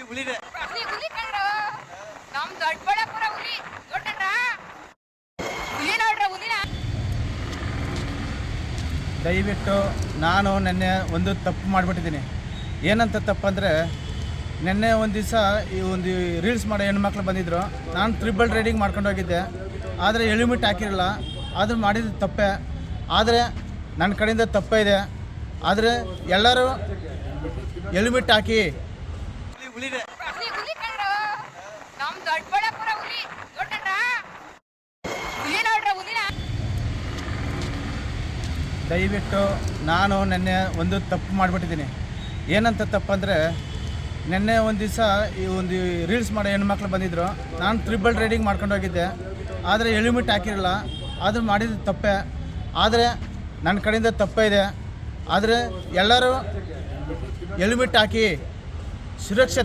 ಹುಲಿದೆ ಹುಲಿ ಕಂಡ್ರು ನಮ್ ದೊಡ್ಡಬಳ್ಳಾಪುರ ಹುಲಿ ನೋಡ್ಕೊಂಡ್ರ ಹುಲಿ ನೋಡ್ರ ಹುಲಿನ. ದಯವಿಟ್ಟು ನಾನು ನೆನ್ನೆ ಒಂದು ತಪ್ಪು ಮಾಡಿಬಿಟ್ಟಿದ್ದೀನಿ. ಏನಂತ ತಪ್ಪಂದರೆ, ನೆನ್ನೆ ಒಂದು ದಿವಸ ಈ ಒಂದು ರೀಲ್ಸ್ ಮಾಡೋ ಹೆಣ್ಮಕ್ಳು ಬಂದಿದ್ದರು. ನಾನು ಟ್ರಿಬಲ್ ರೈಡಿಂಗ್ ಮಾಡ್ಕೊಂಡು ಹೋಗಿದ್ದೆ, ಆದರೆ ಹೆಲ್ಮೆಟ್ ಹಾಕಿರಲಿಲ್ಲ. ಅದು ಮಾಡಿದ ತಪ್ಪೆ, ಆದರೆ ನನ್ನ ಕಡೆಯಿಂದ ತಪ್ಪೇ ಇದೆ. ಆದರೆ ಎಲ್ಲರೂ ಹೆಲ್ಮೆಟ್ ಹಾಕಿ. ಹುಲಿದೆ ಹುಲಿ ಕಂಡ್ರು ನಮ್ ದೊಡ್ಡಬಳ್ಳಾಪುರ ಹುಲಿ ನೋಡ್ಕೊಂಡ್ರ ಹುಲಿ ನೋಡ್ರ ಹುಲಿನ. ದಯವಿಟ್ಟು ನಾನು ನೆನ್ನೆ ಒಂದು ತಪ್ಪು ಮಾಡಿಬಿಟ್ಟಿದ್ದೀನಿ. ಏನಂತ ತಪ್ಪಂದರೆ, ನೆನ್ನೆ ಒಂದು ದಿವಸ ಈ ಒಂದು ರೀಲ್ಸ್ ಮಾಡೋ ಹೆಣ್ಮಕ್ಳು ಬಂದಿದ್ದರು. ನಾನು ಟ್ರಿಬಲ್ ರೈಡಿಂಗ್ ಮಾಡ್ಕೊಂಡು ಹೋಗಿದ್ದೆ, ಆದರೆ ಹೆಲ್ಮೆಟ್ ಹಾಕಿರಲಿಲ್ಲ. ಅದು ಮಾಡಿದ ತಪ್ಪೆ, ಆದರೆ ನನ್ನ ಕಡೆಯಿಂದ ತಪ್ಪೇ ಇದೆ. ಆದರೆ ಎಲ್ಲರೂ ಹೆಲ್ಮೆಟ್ ಹಾಕಿ ಸುರಕ್ಷತೆ